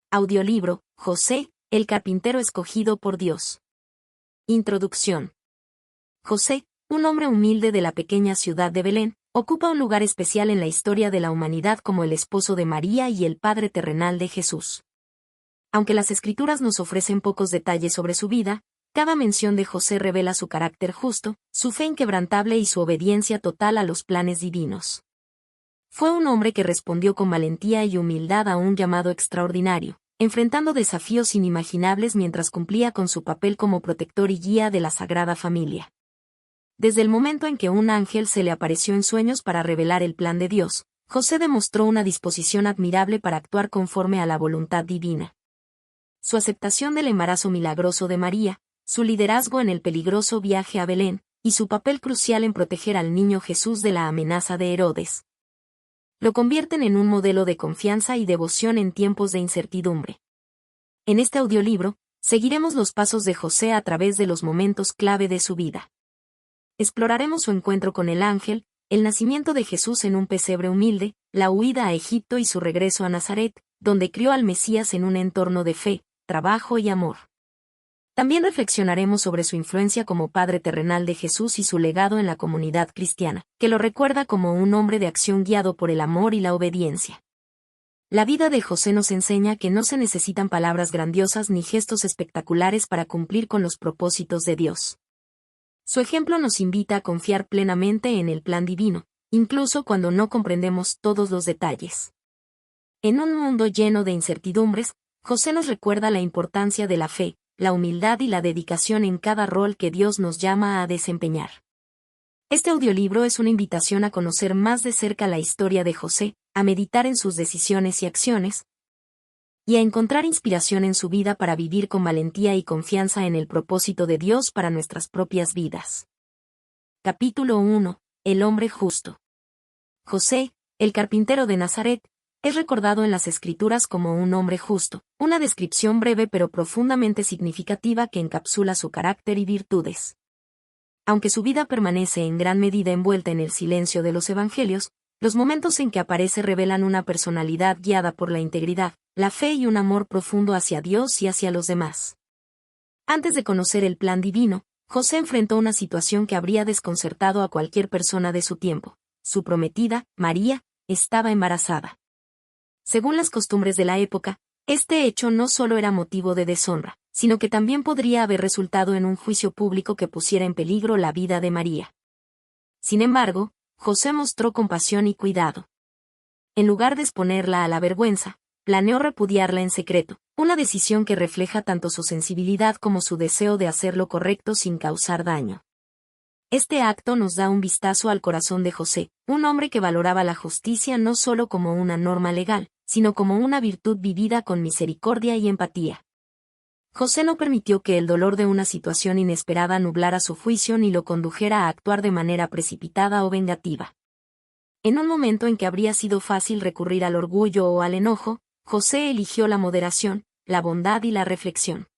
Audiolibro, José, el carpintero escogido por Dios. Introducción. José, un hombre humilde de la pequeña ciudad de Belén, ocupa un lugar especial en la historia de la humanidad como el esposo de María y el padre terrenal de Jesús. Aunque las Escrituras nos ofrecen pocos detalles sobre su vida, cada mención de José revela su carácter justo, su fe inquebrantable y su obediencia total a los planes divinos. Fue un hombre que respondió con valentía y humildad a un llamado extraordinario, enfrentando desafíos inimaginables mientras cumplía con su papel como protector y guía de la Sagrada Familia. Desde el momento en que un ángel se le apareció en sueños para revelar el plan de Dios, José demostró una disposición admirable para actuar conforme a la voluntad divina. Su aceptación del embarazo milagroso de María, su liderazgo en el peligroso viaje a Belén, y su papel crucial en proteger al niño Jesús de la amenaza de Herodes, lo convierten en un modelo de confianza y devoción en tiempos de incertidumbre. En este audiolibro, seguiremos los pasos de José a través de los momentos clave de su vida. Exploraremos su encuentro con el ángel, el nacimiento de Jesús en un pesebre humilde, la huida a Egipto y su regreso a Nazaret, donde crió al Mesías en un entorno de fe, trabajo y amor. También reflexionaremos sobre su influencia como padre terrenal de Jesús y su legado en la comunidad cristiana, que lo recuerda como un hombre de acción guiado por el amor y la obediencia. La vida de José nos enseña que no se necesitan palabras grandiosas ni gestos espectaculares para cumplir con los propósitos de Dios. Su ejemplo nos invita a confiar plenamente en el plan divino, incluso cuando no comprendemos todos los detalles. En un mundo lleno de incertidumbres, José nos recuerda la importancia de la fe, la humildad y la dedicación en cada rol que Dios nos llama a desempeñar. Este audiolibro es una invitación a conocer más de cerca la historia de José, a meditar en sus decisiones y acciones, y a encontrar inspiración en su vida para vivir con valentía y confianza en el propósito de Dios para nuestras propias vidas. Capítulo 1. El hombre justo. José, el carpintero de Nazaret, es recordado en las Escrituras como un hombre justo, una descripción breve pero profundamente significativa que encapsula su carácter y virtudes. Aunque su vida permanece en gran medida envuelta en el silencio de los evangelios, los momentos en que aparece revelan una personalidad guiada por la integridad, la fe y un amor profundo hacia Dios y hacia los demás. Antes de conocer el plan divino, José enfrentó una situación que habría desconcertado a cualquier persona de su tiempo. Su prometida, María, estaba embarazada. Según las costumbres de la época, este hecho no solo era motivo de deshonra, sino que también podría haber resultado en un juicio público que pusiera en peligro la vida de María. Sin embargo, José mostró compasión y cuidado. En lugar de exponerla a la vergüenza, planeó repudiarla en secreto, una decisión que refleja tanto su sensibilidad como su deseo de hacer lo correcto sin causar daño. Este acto nos da un vistazo al corazón de José, un hombre que valoraba la justicia no solo como una norma legal, sino como una virtud vivida con misericordia y empatía. José no permitió que el dolor de una situación inesperada nublara su juicio ni lo condujera a actuar de manera precipitada o vengativa. En un momento en que habría sido fácil recurrir al orgullo o al enojo, José eligió la moderación, la bondad y la reflexión.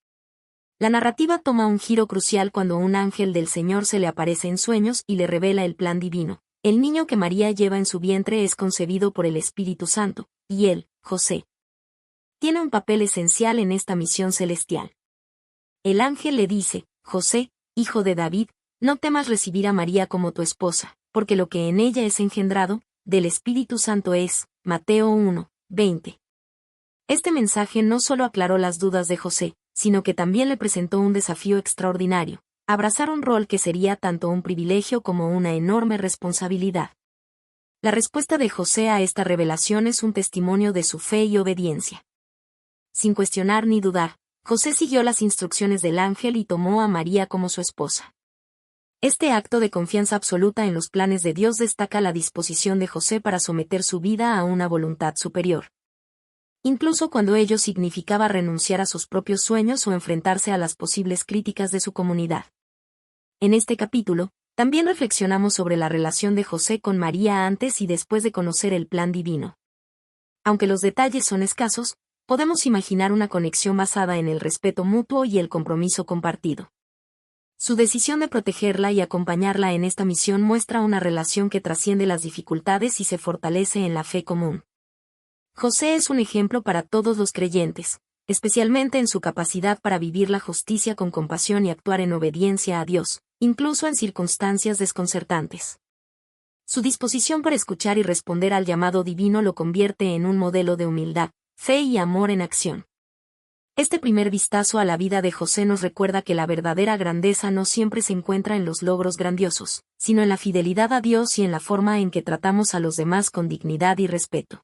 La narrativa toma un giro crucial cuando un ángel del Señor se le aparece en sueños y le revela el plan divino. El niño que María lleva en su vientre es concebido por el Espíritu Santo, y él, José, tiene un papel esencial en esta misión celestial. El ángel le dice: José, hijo de David, no temas recibir a María como tu esposa, porque lo que en ella es engendrado, del Espíritu Santo es. Mateo 1, 20. Este mensaje no solo aclaró las dudas de José, sino que también le presentó un desafío extraordinario: abrazar un rol que sería tanto un privilegio como una enorme responsabilidad. La respuesta de José a esta revelación es un testimonio de su fe y obediencia. Sin cuestionar ni dudar, José siguió las instrucciones del ángel y tomó a María como su esposa. Este acto de confianza absoluta en los planes de Dios destaca la disposición de José para someter su vida a una voluntad superior, incluso cuando ello significaba renunciar a sus propios sueños o enfrentarse a las posibles críticas de su comunidad. En este capítulo, también reflexionamos sobre la relación de José con María antes y después de conocer el plan divino. Aunque los detalles son escasos, podemos imaginar una conexión basada en el respeto mutuo y el compromiso compartido. Su decisión de protegerla y acompañarla en esta misión muestra una relación que trasciende las dificultades y se fortalece en la fe común. José es un ejemplo para todos los creyentes, especialmente en su capacidad para vivir la justicia con compasión y actuar en obediencia a Dios, incluso en circunstancias desconcertantes. Su disposición para escuchar y responder al llamado divino lo convierte en un modelo de humildad, fe y amor en acción. Este primer vistazo a la vida de José nos recuerda que la verdadera grandeza no siempre se encuentra en los logros grandiosos, sino en la fidelidad a Dios y en la forma en que tratamos a los demás con dignidad y respeto.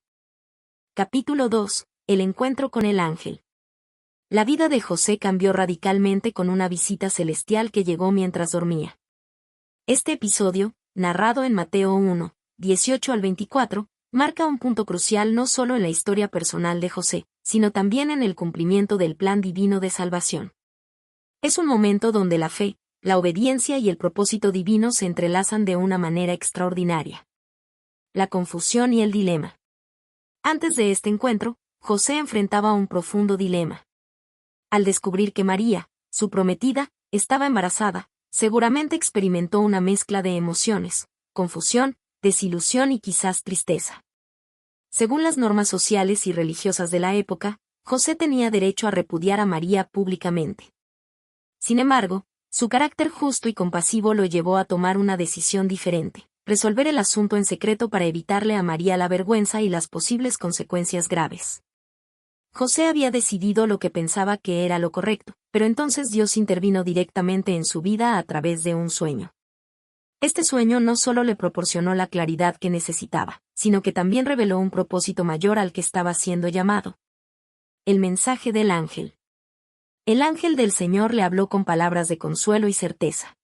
Capítulo 2. El encuentro con el ángel. La vida de José cambió radicalmente con una visita celestial que llegó mientras dormía. Este episodio, narrado en Mateo 1, 18 al 24, marca un punto crucial no solo en la historia personal de José, sino también en el cumplimiento del plan divino de salvación. Es un momento donde la fe, la obediencia y el propósito divino se entrelazan de una manera extraordinaria. La confusión y el dilema. Antes de este encuentro, José enfrentaba un profundo dilema. Al descubrir que María, su prometida, estaba embarazada, seguramente experimentó una mezcla de emociones, confusión, desilusión y quizás tristeza. Según las normas sociales y religiosas de la época, José tenía derecho a repudiar a María públicamente. Sin embargo, su carácter justo y compasivo lo llevó a tomar una decisión diferente: resolver el asunto en secreto para evitarle a María la vergüenza y las posibles consecuencias graves. José había decidido lo que pensaba que era lo correcto, pero entonces Dios intervino directamente en su vida a través de un sueño. Este sueño no solo le proporcionó la claridad que necesitaba, sino que también reveló un propósito mayor al que estaba siendo llamado. El mensaje del ángel. El ángel del Señor le habló con palabras de consuelo y certeza.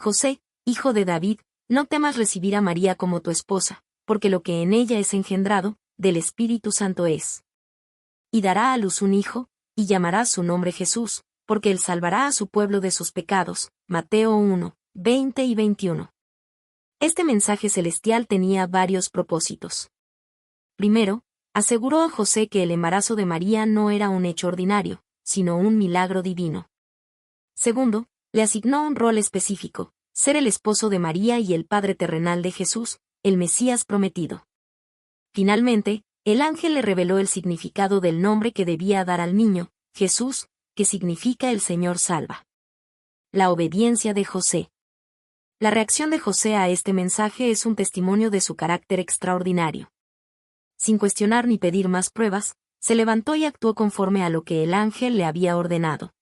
José, hijo de David, no temas recibir a María como tu esposa, porque lo que en ella es engendrado, del Espíritu Santo es. Y dará a luz un hijo, y llamará su nombre Jesús, porque él salvará a su pueblo de sus pecados. Mateo 1, 20 y 21. Este mensaje celestial tenía varios propósitos. Primero, aseguró a José que el embarazo de María no era un hecho ordinario, sino un milagro divino. Segundo, le asignó un rol específico: ser el esposo de María y el padre terrenal de Jesús, el Mesías prometido. Finalmente, el ángel le reveló el significado del nombre que debía dar al niño, Jesús, que significa el Señor salva. La obediencia de José. La reacción de José a este mensaje es un testimonio de su carácter extraordinario. Sin cuestionar ni pedir más pruebas, se levantó y actuó conforme a lo que el ángel le había ordenado.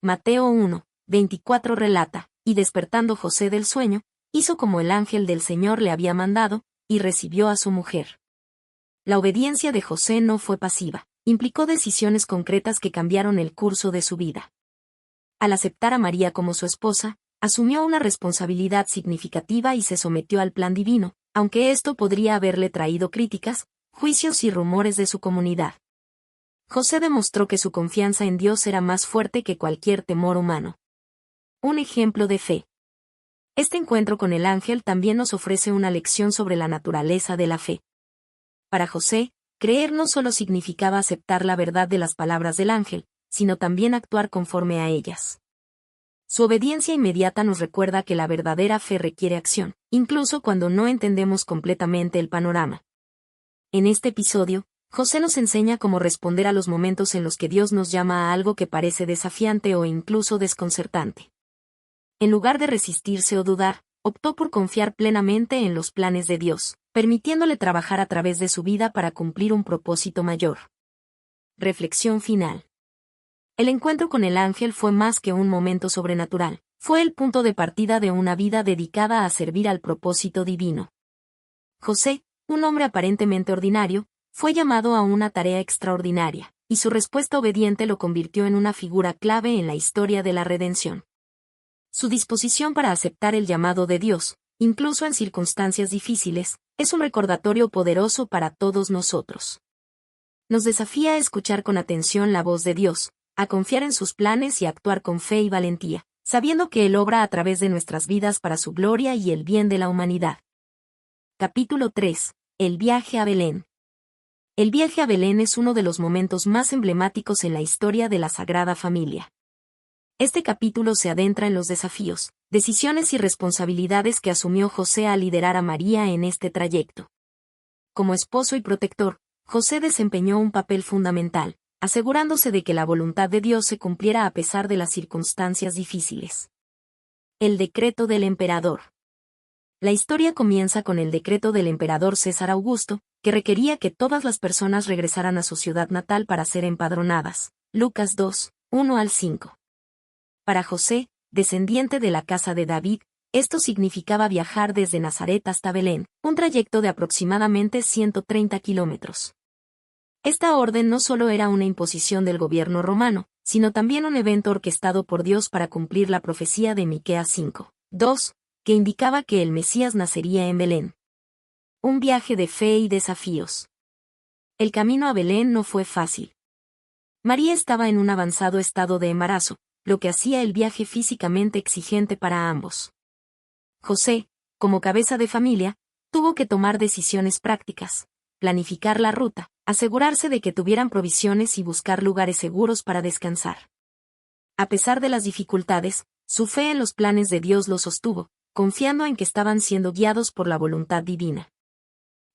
Mateo 1, 24 relata: y despertando José del sueño, hizo como el ángel del Señor le había mandado, y recibió a su mujer. La obediencia de José no fue pasiva, implicó decisiones concretas que cambiaron el curso de su vida. Al aceptar a María como su esposa, asumió una responsabilidad significativa y se sometió al plan divino, aunque esto podría haberle traído críticas, juicios y rumores de su comunidad. José demostró que su confianza en Dios era más fuerte que cualquier temor humano. Un ejemplo de fe. Este encuentro con el ángel también nos ofrece una lección sobre la naturaleza de la fe. Para José, creer no solo significaba aceptar la verdad de las palabras del ángel, sino también actuar conforme a ellas. Su obediencia inmediata nos recuerda que la verdadera fe requiere acción, incluso cuando no entendemos completamente el panorama. En este episodio, José nos enseña cómo responder a los momentos en los que Dios nos llama a algo que parece desafiante o incluso desconcertante. En lugar de resistirse o dudar, optó por confiar plenamente en los planes de Dios, permitiéndole trabajar a través de su vida para cumplir un propósito mayor. Reflexión final. El encuentro con el ángel fue más que un momento sobrenatural, fue el punto de partida de una vida dedicada a servir al propósito divino. José, un hombre aparentemente ordinario, fue llamado a una tarea extraordinaria, y su respuesta obediente lo convirtió en una figura clave en la historia de la redención. Su disposición para aceptar el llamado de Dios, incluso en circunstancias difíciles, es un recordatorio poderoso para todos nosotros. Nos desafía a escuchar con atención la voz de Dios, a confiar en sus planes y a actuar con fe y valentía, sabiendo que Él obra a través de nuestras vidas para su gloria y el bien de la humanidad. Capítulo 3. El viaje a Belén. El viaje a Belén es uno de los momentos más emblemáticos en la historia de la Sagrada Familia. Este capítulo se adentra en los desafíos, decisiones y responsabilidades que asumió José al liderar a María en este trayecto. Como esposo y protector, José desempeñó un papel fundamental, asegurándose de que la voluntad de Dios se cumpliera a pesar de las circunstancias difíciles. El decreto del emperador. La historia comienza con el decreto del emperador César Augusto, que requería que todas las personas regresaran a su ciudad natal para ser empadronadas. Lucas 2, 1 al 5. Para José, descendiente de la casa de David, esto significaba viajar desde Nazaret hasta Belén, un trayecto de aproximadamente 130 kilómetros. Esta orden no solo era una imposición del gobierno romano, sino también un evento orquestado por Dios para cumplir la profecía de Miqueas 5, 2, que indicaba que el Mesías nacería en Belén. Un viaje de fe y desafíos. El camino a Belén no fue fácil. María estaba en un avanzado estado de embarazo, lo que hacía el viaje físicamente exigente para ambos. José, como cabeza de familia, tuvo que tomar decisiones prácticas, planificar la ruta, asegurarse de que tuvieran provisiones y buscar lugares seguros para descansar. A pesar de las dificultades, su fe en los planes de Dios lo sostuvo, confiando en que estaban siendo guiados por la voluntad divina.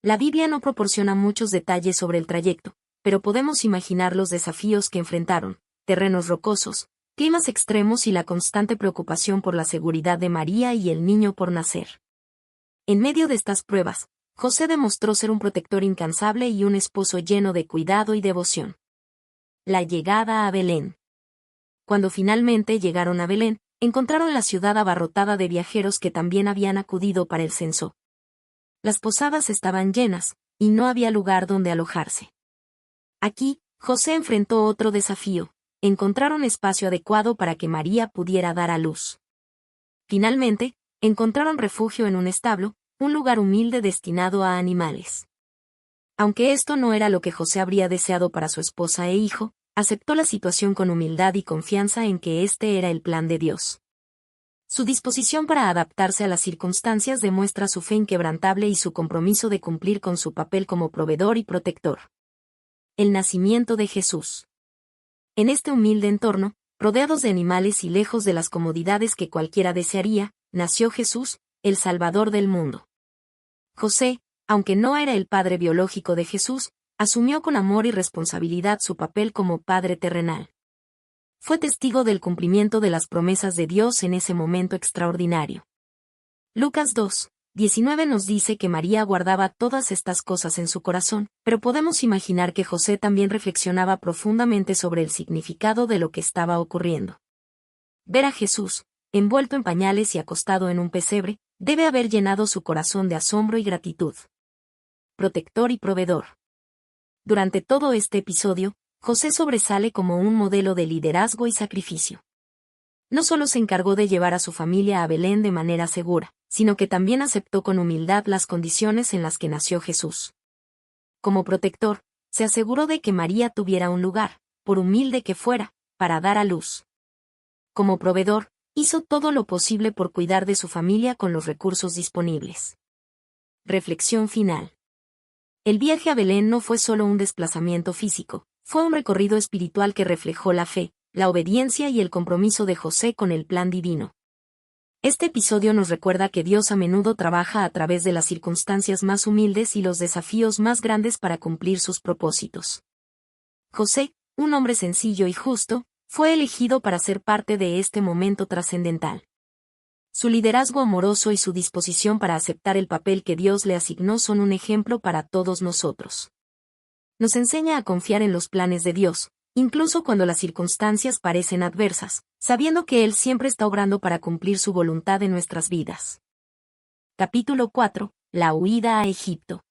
La Biblia no proporciona muchos detalles sobre el trayecto, pero podemos imaginar los desafíos que enfrentaron: terrenos rocosos, climas extremos y la constante preocupación por la seguridad de María y el niño por nacer. En medio de estas pruebas, José demostró ser un protector incansable y un esposo lleno de cuidado y devoción. La llegada a Belén. Cuando finalmente llegaron a Belén, encontraron la ciudad abarrotada de viajeros que también habían acudido para el censo. Las posadas estaban llenas, y no había lugar donde alojarse. Aquí, José enfrentó otro desafío: encontrar un espacio adecuado para que María pudiera dar a luz. Finalmente, encontraron refugio en un establo, un lugar humilde destinado a animales. Aunque esto no era lo que José habría deseado para su esposa e hijo, aceptó la situación con humildad y confianza en que este era el plan de Dios. Su disposición para adaptarse a las circunstancias demuestra su fe inquebrantable y su compromiso de cumplir con su papel como proveedor y protector. El nacimiento de Jesús. En este humilde entorno, rodeados de animales y lejos de las comodidades que cualquiera desearía, nació Jesús, el Salvador del mundo. José, aunque no era el padre biológico de Jesús, asumió con amor y responsabilidad su papel como padre terrenal. Fue testigo del cumplimiento de las promesas de Dios en ese momento extraordinario. Lucas 2, 19 nos dice que María guardaba todas estas cosas en su corazón, pero podemos imaginar que José también reflexionaba profundamente sobre el significado de lo que estaba ocurriendo. Ver a Jesús, envuelto en pañales y acostado en un pesebre, debe haber llenado su corazón de asombro y gratitud. Protector y proveedor. Durante todo este episodio, José sobresale como un modelo de liderazgo y sacrificio. No solo se encargó de llevar a su familia a Belén de manera segura, sino que también aceptó con humildad las condiciones en las que nació Jesús. Como protector, se aseguró de que María tuviera un lugar, por humilde que fuera, para dar a luz. Como proveedor, hizo todo lo posible por cuidar de su familia con los recursos disponibles. Reflexión final. El viaje a Belén no fue solo un desplazamiento físico, fue un recorrido espiritual que reflejó la fe, la obediencia y el compromiso de José con el plan divino. Este episodio nos recuerda que Dios a menudo trabaja a través de las circunstancias más humildes y los desafíos más grandes para cumplir sus propósitos. José, un hombre sencillo y justo, fue elegido para ser parte de este momento trascendental. Su liderazgo amoroso y su disposición para aceptar el papel que Dios le asignó son un ejemplo para todos nosotros. Nos enseña a confiar en los planes de Dios, incluso cuando las circunstancias parecen adversas, sabiendo que Él siempre está obrando para cumplir su voluntad en nuestras vidas. Capítulo 4. La huida a Egipto.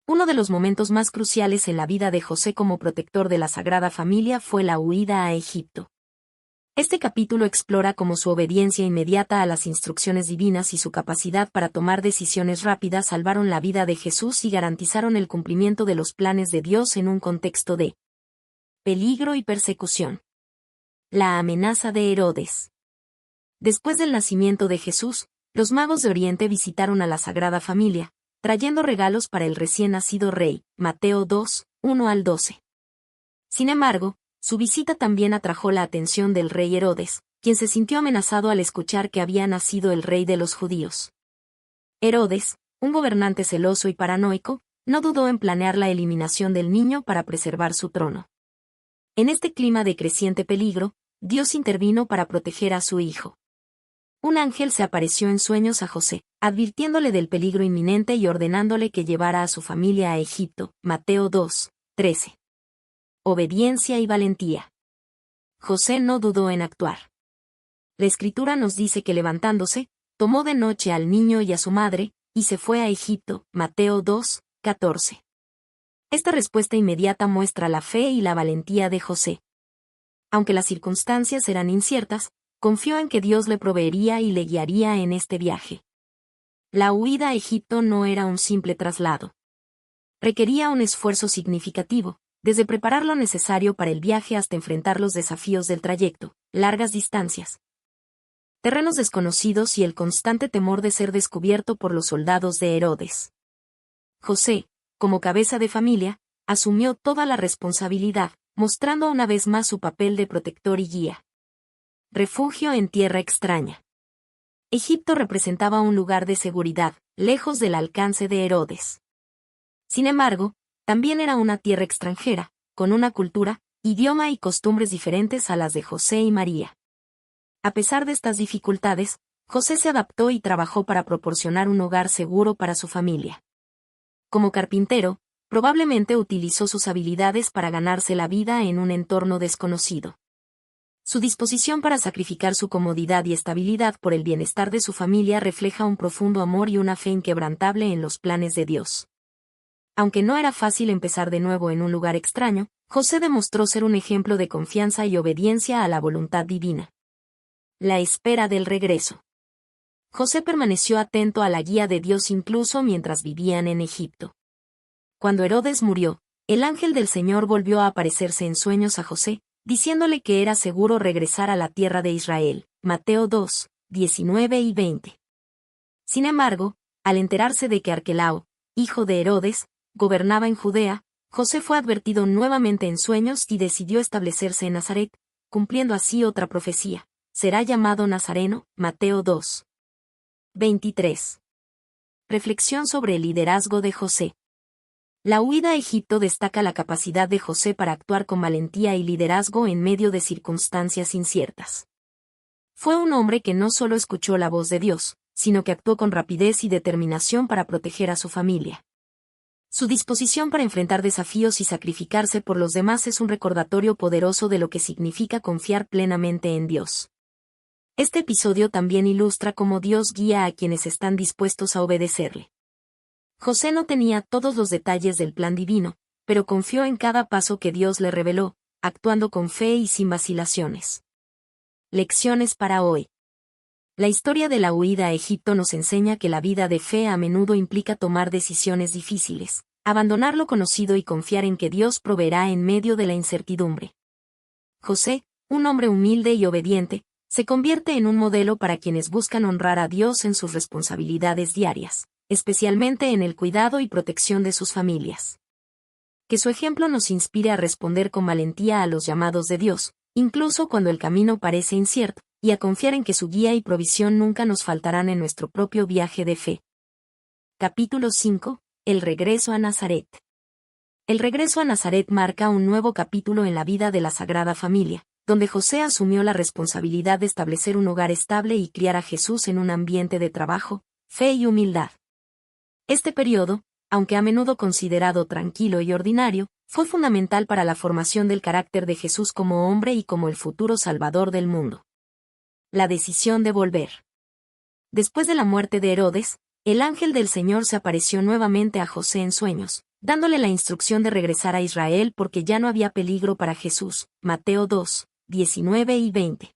Uno de los momentos más cruciales en la vida de José como protector de la Sagrada Familia fue la huida a Egipto. Este capítulo explora cómo su obediencia inmediata a las instrucciones divinas y su capacidad para tomar decisiones rápidas salvaron la vida de Jesús y garantizaron el cumplimiento de los planes de Dios en un contexto de peligro y persecución. La amenaza de Herodes. Después del nacimiento de Jesús, los magos de Oriente visitaron a la Sagrada Familia, trayendo regalos para el recién nacido rey, Mateo 2, 1 al 12. Sin embargo, su visita también atrajo la atención del rey Herodes, quien se sintió amenazado al escuchar que había nacido el rey de los judíos. Herodes, un gobernante celoso y paranoico, no dudó en planear la eliminación del niño para preservar su trono. En este clima de creciente peligro, Dios intervino para proteger a su hijo. Un ángel se apareció en sueños a José, advirtiéndole del peligro inminente y ordenándole que llevara a su familia a Egipto. Mateo 2:13. Obediencia y valentía. José no dudó en actuar. La Escritura nos dice que levantándose, tomó de noche al niño y a su madre, y se fue a Egipto. Mateo 2:14. Esta respuesta inmediata muestra la fe y la valentía de José. Aunque las circunstancias eran inciertas, confió en que Dios le proveería y le guiaría en este viaje. La huida a Egipto no era un simple traslado. Requería un esfuerzo significativo, desde preparar lo necesario para el viaje hasta enfrentar los desafíos del trayecto, largas distancias, terrenos desconocidos y el constante temor de ser descubierto por los soldados de Herodes. José, como cabeza de familia, asumió toda la responsabilidad, mostrando una vez más su papel de protector y guía. Refugio en tierra extraña. Egipto representaba un lugar de seguridad, lejos del alcance de Herodes. Sin embargo, también era una tierra extranjera, con una cultura, idioma y costumbres diferentes a las de José y María. A pesar de estas dificultades, José se adaptó y trabajó para proporcionar un hogar seguro para su familia. Como carpintero, probablemente utilizó sus habilidades para ganarse la vida en un entorno desconocido. Su disposición para sacrificar su comodidad y estabilidad por el bienestar de su familia refleja un profundo amor y una fe inquebrantable en los planes de Dios. Aunque no era fácil empezar de nuevo en un lugar extraño, José demostró ser un ejemplo de confianza y obediencia a la voluntad divina. La espera del regreso. José permaneció atento a la guía de Dios incluso mientras vivían en Egipto. Cuando Herodes murió, el ángel del Señor volvió a aparecerse en sueños a José, diciéndole que era seguro regresar a la tierra de Israel. Mateo 2:19 y 20. Sin embargo, al enterarse de que Arquelao, hijo de Herodes, gobernaba en Judea, José fue advertido nuevamente en sueños y decidió establecerse en Nazaret, cumpliendo así otra profecía. Será llamado Nazareno. Mateo 2:23. Reflexión sobre el liderazgo de José. La huida a Egipto destaca la capacidad de José para actuar con valentía y liderazgo en medio de circunstancias inciertas. Fue un hombre que no solo escuchó la voz de Dios, sino que actuó con rapidez y determinación para proteger a su familia. Su disposición para enfrentar desafíos y sacrificarse por los demás es un recordatorio poderoso de lo que significa confiar plenamente en Dios. Este episodio también ilustra cómo Dios guía a quienes están dispuestos a obedecerle. José no tenía todos los detalles del plan divino, pero confió en cada paso que Dios le reveló, actuando con fe y sin vacilaciones. Lecciones para hoy. La historia de la huida a Egipto nos enseña que la vida de fe a menudo implica tomar decisiones difíciles, abandonar lo conocido y confiar en que Dios proveerá en medio de la incertidumbre. José, un hombre humilde y obediente, se convierte en un modelo para quienes buscan honrar a Dios en sus responsabilidades diarias, especialmente en el cuidado y protección de sus familias. Que su ejemplo nos inspire a responder con valentía a los llamados de Dios, incluso cuando el camino parece incierto, y a confiar en que su guía y provisión nunca nos faltarán en nuestro propio viaje de fe. Capítulo 5. El regreso a Nazaret. El regreso a Nazaret marca un nuevo capítulo en la vida de la Sagrada Familia, donde José asumió la responsabilidad de establecer un hogar estable y criar a Jesús en un ambiente de trabajo, fe y humildad. Este periodo, aunque a menudo considerado tranquilo y ordinario, fue fundamental para la formación del carácter de Jesús como hombre y como el futuro Salvador del mundo. La decisión de volver. Después de la muerte de Herodes, el ángel del Señor se apareció nuevamente a José en sueños, dándole la instrucción de regresar a Israel porque ya no había peligro para Jesús. Mateo 2:19 y 20.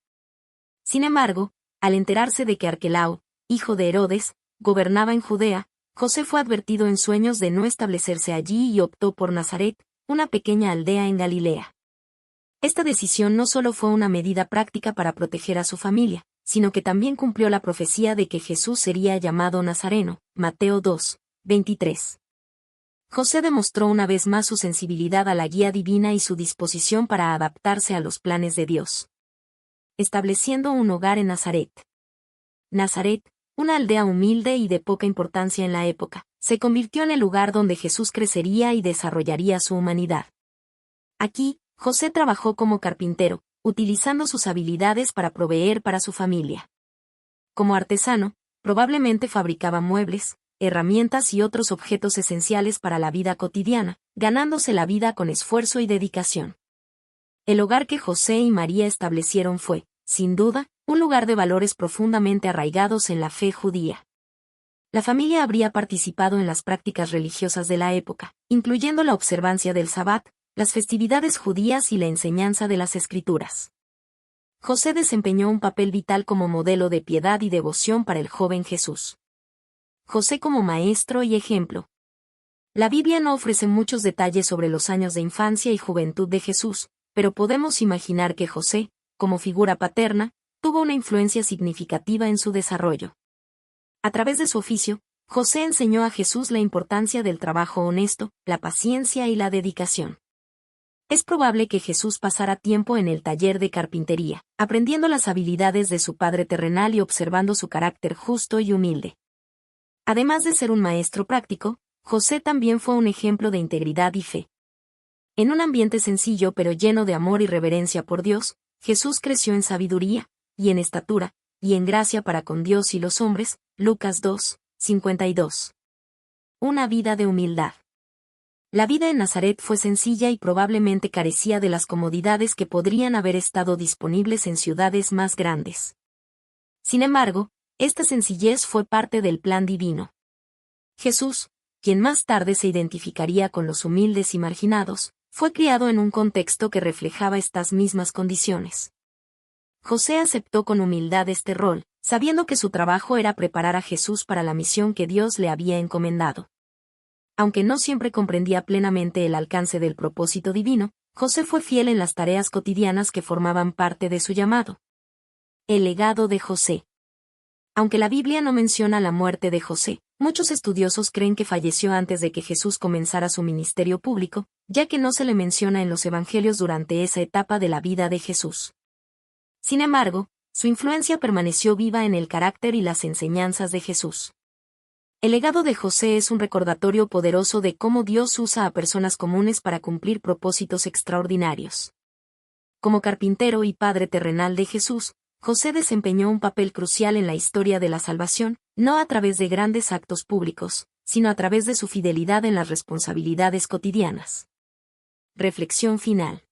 Sin embargo, al enterarse de que Arquelao, hijo de Herodes, gobernaba en Judea, José fue advertido en sueños de no establecerse allí y optó por Nazaret, una pequeña aldea en Galilea. Esta decisión no solo fue una medida práctica para proteger a su familia, sino que también cumplió la profecía de que Jesús sería llamado Nazareno. Mateo 2:23. José demostró una vez más su sensibilidad a la guía divina y su disposición para adaptarse a los planes de Dios. Estableciendo un hogar en Nazaret. Nazaret, una aldea humilde y de poca importancia en la época, se convirtió en el lugar donde Jesús crecería y desarrollaría su humanidad. Aquí, José trabajó como carpintero, utilizando sus habilidades para proveer para su familia. Como artesano, probablemente fabricaba muebles, herramientas y otros objetos esenciales para la vida cotidiana, ganándose la vida con esfuerzo y dedicación. El hogar que José y María establecieron fue, sin duda, un lugar de valores profundamente arraigados en la fe judía. La familia habría participado en las prácticas religiosas de la época, incluyendo la observancia del Sabbat, las festividades judías y la enseñanza de las Escrituras. José desempeñó un papel vital como modelo de piedad y devoción para el joven Jesús. José como maestro y ejemplo. La Biblia no ofrece muchos detalles sobre los años de infancia y juventud de Jesús, pero podemos imaginar que José, como figura paterna, tuvo una influencia significativa en su desarrollo. A través de su oficio, José enseñó a Jesús la importancia del trabajo honesto, la paciencia y la dedicación. Es probable que Jesús pasara tiempo en el taller de carpintería, aprendiendo las habilidades de su padre terrenal y observando su carácter justo y humilde. Además de ser un maestro práctico, José también fue un ejemplo de integridad y fe. En un ambiente sencillo pero lleno de amor y reverencia por Dios, Jesús creció en sabiduría, y en estatura, y en gracia para con Dios y los hombres. Lucas 2, 52. Una vida de humildad. La vida en Nazaret fue sencilla y probablemente carecía de las comodidades que podrían haber estado disponibles en ciudades más grandes. Sin embargo, esta sencillez fue parte del plan divino. Jesús, quien más tarde se identificaría con los humildes y marginados, fue criado en un contexto que reflejaba estas mismas condiciones. José aceptó con humildad este rol, sabiendo que su trabajo era preparar a Jesús para la misión que Dios le había encomendado. Aunque no siempre comprendía plenamente el alcance del propósito divino, José fue fiel en las tareas cotidianas que formaban parte de su llamado. El legado de José. Aunque la Biblia no menciona la muerte de José, muchos estudiosos creen que falleció antes de que Jesús comenzara su ministerio público, ya que no se le menciona en los evangelios durante esa etapa de la vida de Jesús. Sin embargo, su influencia permaneció viva en el carácter y las enseñanzas de Jesús. El legado de José es un recordatorio poderoso de cómo Dios usa a personas comunes para cumplir propósitos extraordinarios. Como carpintero y padre terrenal de Jesús, José desempeñó un papel crucial en la historia de la salvación, no a través de grandes actos públicos, sino a través de su fidelidad en las responsabilidades cotidianas. Reflexión final.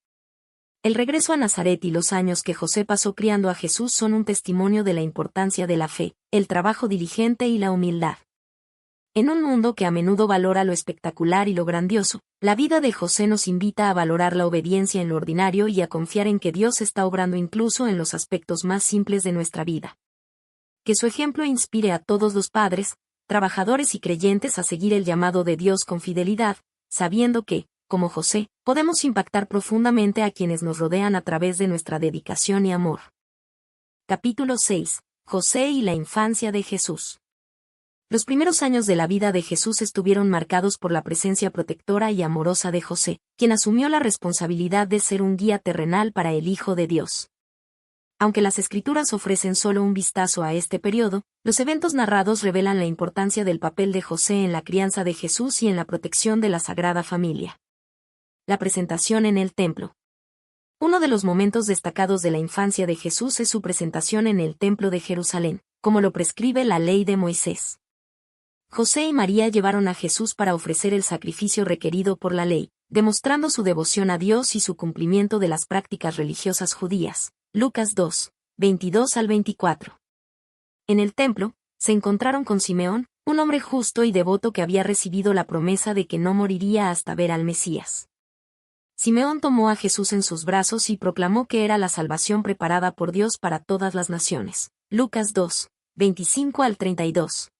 El regreso a Nazaret y los años que José pasó criando a Jesús son un testimonio de la importancia de la fe, el trabajo diligente y la humildad. En un mundo que a menudo valora lo espectacular y lo grandioso, la vida de José nos invita a valorar la obediencia en lo ordinario y a confiar en que Dios está obrando incluso en los aspectos más simples de nuestra vida. Que su ejemplo inspire a todos los padres, trabajadores y creyentes a seguir el llamado de Dios con fidelidad, sabiendo que, como José, podemos impactar profundamente a quienes nos rodean a través de nuestra dedicación y amor. Capítulo 6. José y la infancia de Jesús. Los primeros años de la vida de Jesús estuvieron marcados por la presencia protectora y amorosa de José, quien asumió la responsabilidad de ser un guía terrenal para el Hijo de Dios. Aunque las Escrituras ofrecen solo un vistazo a este periodo, los eventos narrados revelan la importancia del papel de José en la crianza de Jesús y en la protección de la Sagrada Familia. La presentación en el templo. Uno de los momentos destacados de la infancia de Jesús es su presentación en el templo de Jerusalén, como lo prescribe la ley de Moisés. José y María llevaron a Jesús para ofrecer el sacrificio requerido por la ley, demostrando su devoción a Dios y su cumplimiento de las prácticas religiosas judías. Lucas 2, 22 al 24. En el templo, se encontraron con Simeón, un hombre justo y devoto que había recibido la promesa de que no moriría hasta ver al Mesías. Simeón tomó a Jesús en sus brazos y proclamó que era la salvación preparada por Dios para todas las naciones. Lucas 2, 25 al 32.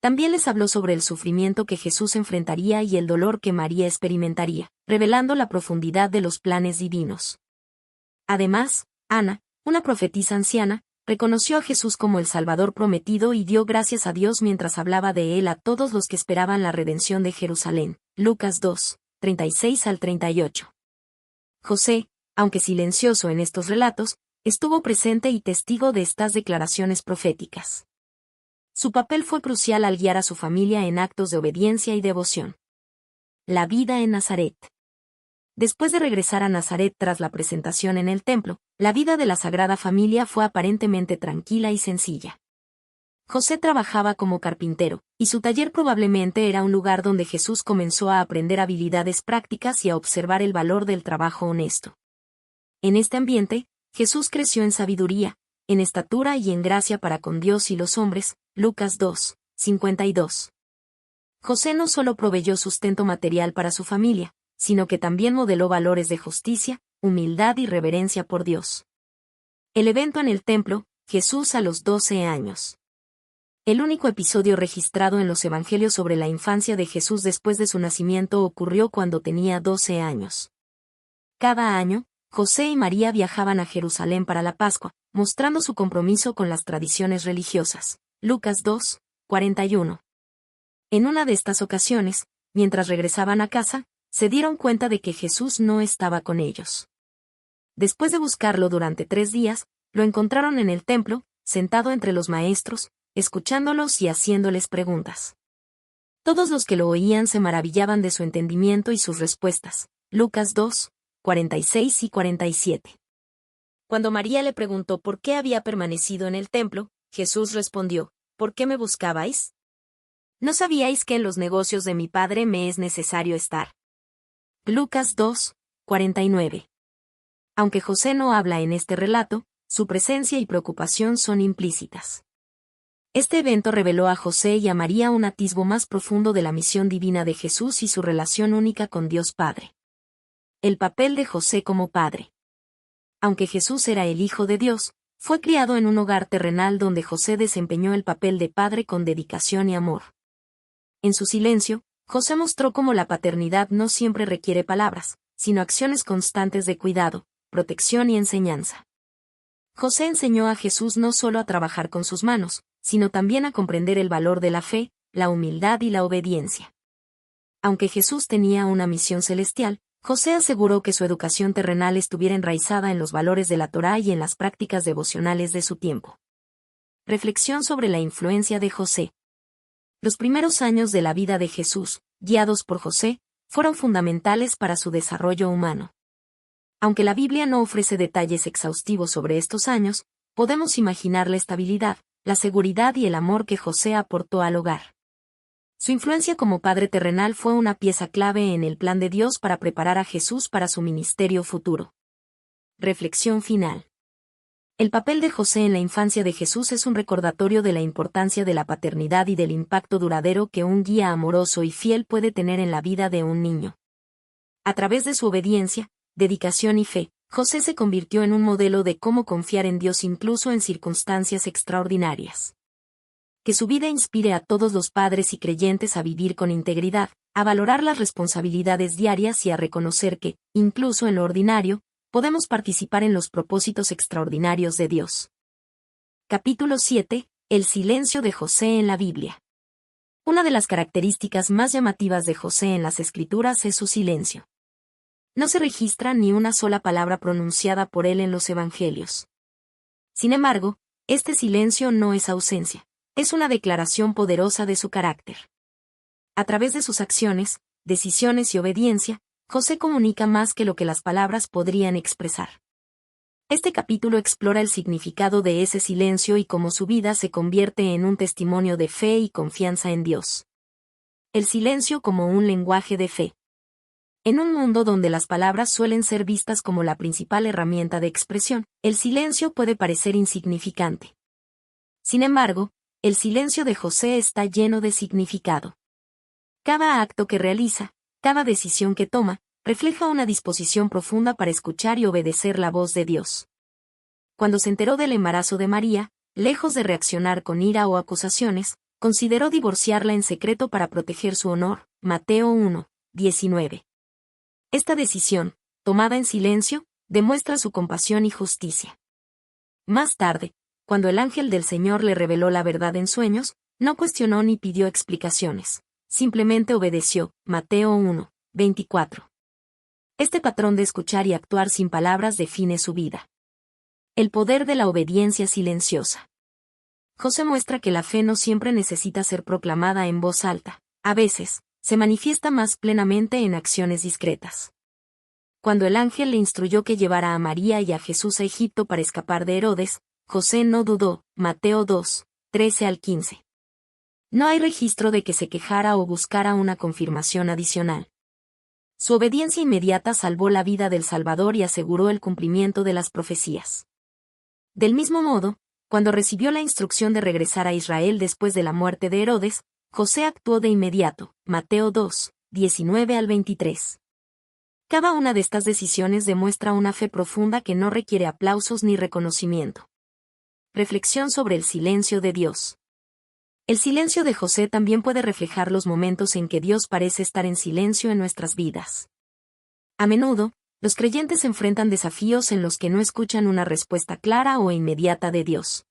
También les habló sobre el sufrimiento que Jesús enfrentaría y el dolor que María experimentaría, revelando la profundidad de los planes divinos. Además, Ana, una profetisa anciana, reconoció a Jesús como el Salvador prometido y dio gracias a Dios mientras hablaba de él a todos los que esperaban la redención de Jerusalén. Lucas 2, 36 al 38. José, aunque silencioso en estos relatos, estuvo presente y testigo de estas declaraciones proféticas. su papel fue crucial al guiar a su familia en actos de obediencia y devoción. La vida en Nazaret. Después de regresar a Nazaret tras la presentación en el templo, la vida de la Sagrada Familia fue aparentemente tranquila y sencilla. José trabajaba como carpintero, y su taller probablemente era un lugar donde Jesús comenzó a aprender habilidades prácticas y a observar el valor del trabajo honesto. En este ambiente, Jesús creció en sabiduría, en estatura y en gracia para con Dios y los hombres. Lucas 2, 52. José no solo proveyó sustento material para su familia, sino que también modeló valores de justicia, humildad y reverencia por Dios. El evento en el templo, Jesús a los 12 años. El único episodio registrado en los evangelios sobre la infancia de Jesús después de su nacimiento ocurrió cuando tenía 12 años. Cada año, José y María viajaban a Jerusalén para la Pascua, mostrando su compromiso con las tradiciones religiosas. Lucas 2, 41. En una de estas ocasiones, mientras regresaban a casa, se dieron cuenta de que Jesús no estaba con ellos. Después de buscarlo durante 3 días, lo encontraron en el templo, sentado entre los maestros, escuchándolos y haciéndoles preguntas. Todos los que lo oían se maravillaban de su entendimiento y sus respuestas. Lucas 2, 46 y 47. Cuando María le preguntó por qué había permanecido en el templo, Jesús respondió: ¿Por qué me buscabais? ¿No sabíais que en los negocios de mi Padre me es necesario estar? Lucas 2, 49. Aunque José no habla en este relato, su presencia y preocupación son implícitas. Este evento reveló a José y a María un atisbo más profundo de la misión divina de Jesús y su relación única con Dios Padre. El papel de José como padre. Aunque Jesús era el Hijo de Dios, fue criado en un hogar terrenal donde José desempeñó el papel de padre con dedicación y amor. En su silencio, José mostró cómo la paternidad no siempre requiere palabras, sino acciones constantes de cuidado, protección y enseñanza. José enseñó a Jesús no solo a trabajar con sus manos, sino también a comprender el valor de la fe, la humildad y la obediencia. Aunque Jesús tenía una misión celestial, José aseguró que su educación terrenal estuviera enraizada en los valores de la Torá y en las prácticas devocionales de su tiempo. Reflexión sobre la influencia de José. Los primeros años de la vida de Jesús, guiados por José, fueron fundamentales para su desarrollo humano. Aunque la Biblia no ofrece detalles exhaustivos sobre estos años, podemos imaginar la estabilidad, la seguridad y el amor que José aportó al hogar. Su influencia como padre terrenal fue una pieza clave en el plan de Dios para preparar a Jesús para su ministerio futuro. Reflexión final. El papel de José en la infancia de Jesús es un recordatorio de la importancia de la paternidad y del impacto duradero que un guía amoroso y fiel puede tener en la vida de un niño. A través de su obediencia, dedicación y fe, José se convirtió en un modelo de cómo confiar en Dios incluso en circunstancias extraordinarias. Que su vida inspire a todos los padres y creyentes a vivir con integridad, a valorar las responsabilidades diarias y a reconocer que, incluso en lo ordinario, podemos participar en los propósitos extraordinarios de Dios. Capítulo 7. El silencio de José en la Biblia. Una de las características más llamativas de José en las Escrituras es su silencio. No se registra ni una sola palabra pronunciada por él en los Evangelios. Sin embargo, este silencio no es ausencia, es una declaración poderosa de su carácter. A través de sus acciones, decisiones y obediencia, José comunica más que lo que las palabras podrían expresar. Este capítulo explora el significado de ese silencio y cómo su vida se convierte en un testimonio de fe y confianza en Dios. El silencio como un lenguaje de fe. En un mundo donde las palabras suelen ser vistas como la principal herramienta de expresión, el silencio puede parecer insignificante. Sin embargo, el silencio de José está lleno de significado. Cada acto que realiza, cada decisión que toma, refleja una disposición profunda para escuchar y obedecer la voz de Dios. Cuando se enteró del embarazo de María, lejos de reaccionar con ira o acusaciones, consideró divorciarla en secreto para proteger su honor. Mateo 1, 19. Esta decisión, tomada en silencio, demuestra su compasión y justicia. Más tarde, cuando el ángel del Señor le reveló la verdad en sueños, no cuestionó ni pidió explicaciones, simplemente obedeció. Mateo 1, 24. Este patrón de escuchar y actuar sin palabras define su vida. El poder de la obediencia silenciosa. José muestra que la fe no siempre necesita ser proclamada en voz alta. A veces, se manifiesta más plenamente en acciones discretas. Cuando el ángel le instruyó que llevara a María y a Jesús a Egipto para escapar de Herodes, José no dudó. Mateo 2, 13 al 15. No hay registro de que se quejara o buscara una confirmación adicional. Su obediencia inmediata salvó la vida del Salvador y aseguró el cumplimiento de las profecías. Del mismo modo, cuando recibió la instrucción de regresar a Israel después de la muerte de Herodes, José actuó de inmediato. Mateo 2, 19 al 23. Cada una de estas decisiones demuestra una fe profunda que no requiere aplausos ni reconocimiento. Reflexión sobre el silencio de Dios. El silencio de José también puede reflejar los momentos en que Dios parece estar en silencio en nuestras vidas. A menudo, los creyentes enfrentan desafíos en los que no escuchan una respuesta clara o inmediata de Dios.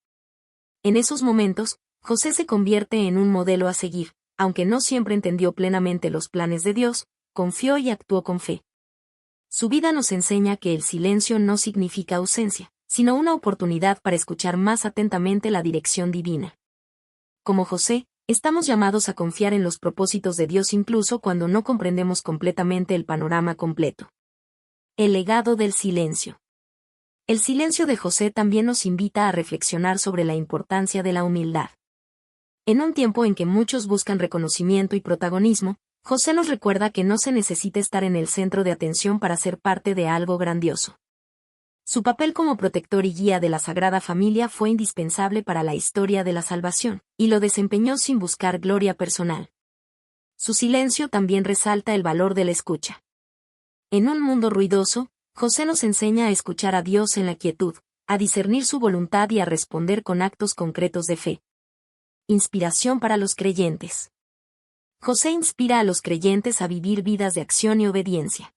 En esos momentos, José se convierte en un modelo a seguir, aunque no siempre entendió plenamente los planes de Dios, confió y actuó con fe. Su vida nos enseña que el silencio no significa ausencia, sino una oportunidad para escuchar más atentamente la dirección divina. Como José, estamos llamados a confiar en los propósitos de Dios incluso cuando no comprendemos completamente el panorama completo. El legado del silencio. El silencio de José también nos invita a reflexionar sobre la importancia de la humildad. En un tiempo en que muchos buscan reconocimiento y protagonismo, José nos recuerda que no se necesita estar en el centro de atención para ser parte de algo grandioso. Su papel como protector y guía de la Sagrada Familia fue indispensable para la historia de la salvación, y lo desempeñó sin buscar gloria personal. Su silencio también resalta el valor de la escucha. En un mundo ruidoso, José nos enseña a escuchar a Dios en la quietud, a discernir su voluntad y a responder con actos concretos de fe. Inspiración para los creyentes. José inspira a los creyentes a vivir vidas de acción y obediencia.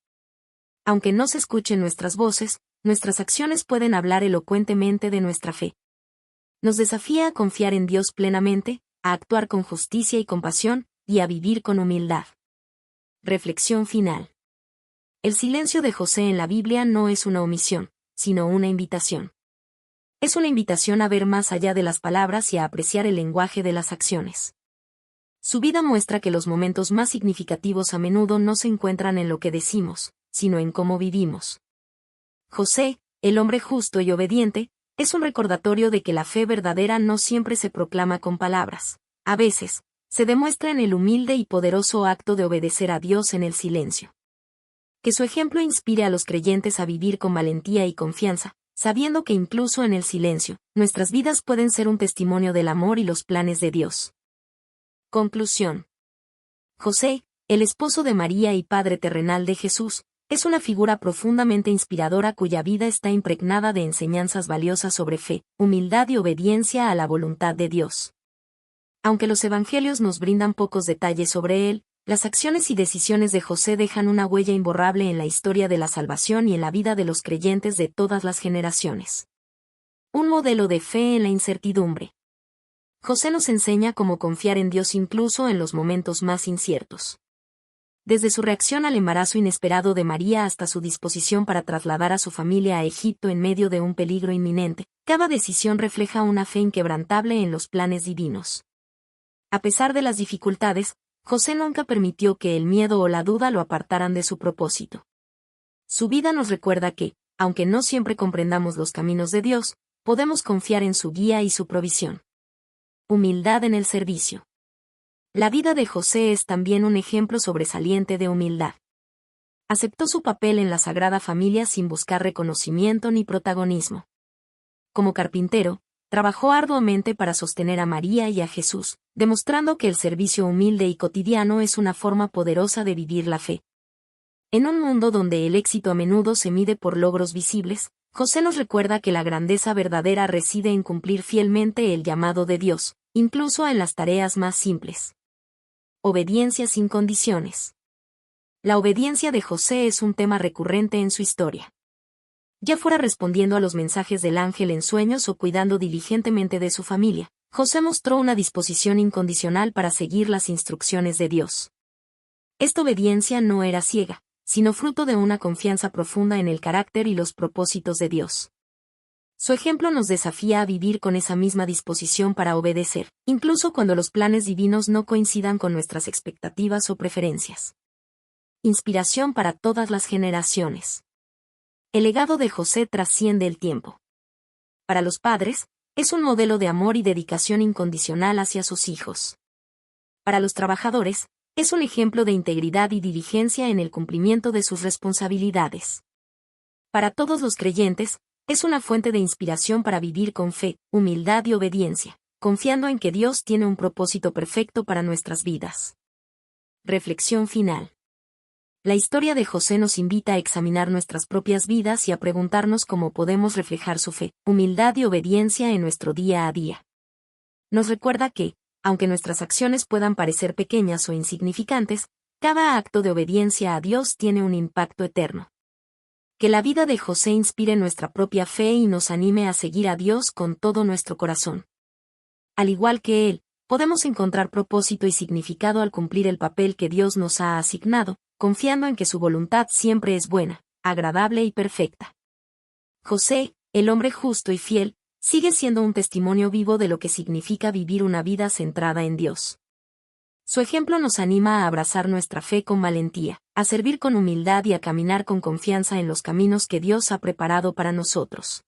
Aunque no se escuchen nuestras voces, nuestras acciones pueden hablar elocuentemente de nuestra fe. Nos desafía a confiar en Dios plenamente, a actuar con justicia y compasión, y a vivir con humildad. Reflexión final. El silencio de José en la Biblia no es una omisión, sino una invitación. Es una invitación a ver más allá de las palabras y a apreciar el lenguaje de las acciones. Su vida muestra que los momentos más significativos a menudo no se encuentran en lo que decimos, sino en cómo vivimos. José, el hombre justo y obediente, es un recordatorio de que la fe verdadera no siempre se proclama con palabras. A veces, se demuestra en el humilde y poderoso acto de obedecer a Dios en el silencio. Que su ejemplo inspire a los creyentes a vivir con valentía y confianza, sabiendo que incluso en el silencio, nuestras vidas pueden ser un testimonio del amor y los planes de Dios. Conclusión. José, el esposo de María y padre terrenal de Jesús, es una figura profundamente inspiradora cuya vida está impregnada de enseñanzas valiosas sobre fe, humildad y obediencia a la voluntad de Dios. Aunque los evangelios nos brindan pocos detalles sobre él, las acciones y decisiones de José dejan una huella imborrable en la historia de la salvación y en la vida de los creyentes de todas las generaciones. Un modelo de fe en la incertidumbre. José nos enseña cómo confiar en Dios incluso en los momentos más inciertos. Desde su reacción al embarazo inesperado de María hasta su disposición para trasladar a su familia a Egipto en medio de un peligro inminente, cada decisión refleja una fe inquebrantable en los planes divinos. A pesar de las dificultades, José nunca permitió que el miedo o la duda lo apartaran de su propósito. Su vida nos recuerda que, aunque no siempre comprendamos los caminos de Dios, podemos confiar en su guía y su provisión. Humildad en el servicio. La vida de José es también un ejemplo sobresaliente de humildad. Aceptó su papel en la Sagrada Familia sin buscar reconocimiento ni protagonismo. Como carpintero, trabajó arduamente para sostener a María y a Jesús, demostrando que el servicio humilde y cotidiano es una forma poderosa de vivir la fe. En un mundo donde el éxito a menudo se mide por logros visibles, José nos recuerda que la grandeza verdadera reside en cumplir fielmente el llamado de Dios, incluso en las tareas más simples. Obediencia sin condiciones. La obediencia de José es un tema recurrente en su historia. Ya fuera respondiendo a los mensajes del ángel en sueños o cuidando diligentemente de su familia, José mostró una disposición incondicional para seguir las instrucciones de Dios. Esta obediencia no era ciega, sino fruto de una confianza profunda en el carácter y los propósitos de Dios. Su ejemplo nos desafía a vivir con esa misma disposición para obedecer, incluso cuando los planes divinos no coincidan con nuestras expectativas o preferencias. Inspiración para todas las generaciones. El legado de José trasciende el tiempo. Para los padres, es un modelo de amor y dedicación incondicional hacia sus hijos. Para los trabajadores, es un ejemplo de integridad y diligencia en el cumplimiento de sus responsabilidades. Para todos los creyentes, es una fuente de inspiración para vivir con fe, humildad y obediencia, confiando en que Dios tiene un propósito perfecto para nuestras vidas. Reflexión final. La historia de José nos invita a examinar nuestras propias vidas y a preguntarnos cómo podemos reflejar su fe, humildad y obediencia en nuestro día a día. Nos recuerda que, aunque nuestras acciones puedan parecer pequeñas o insignificantes, cada acto de obediencia a Dios tiene un impacto eterno. Que la vida de José inspire nuestra propia fe y nos anime a seguir a Dios con todo nuestro corazón. Al igual que él, podemos encontrar propósito y significado al cumplir el papel que Dios nos ha asignado, confiando en que su voluntad siempre es buena, agradable y perfecta. José, el hombre justo y fiel, sigue siendo un testimonio vivo de lo que significa vivir una vida centrada en Dios. Su ejemplo nos anima a abrazar nuestra fe con valentía, a servir con humildad y a caminar con confianza en los caminos que Dios ha preparado para nosotros.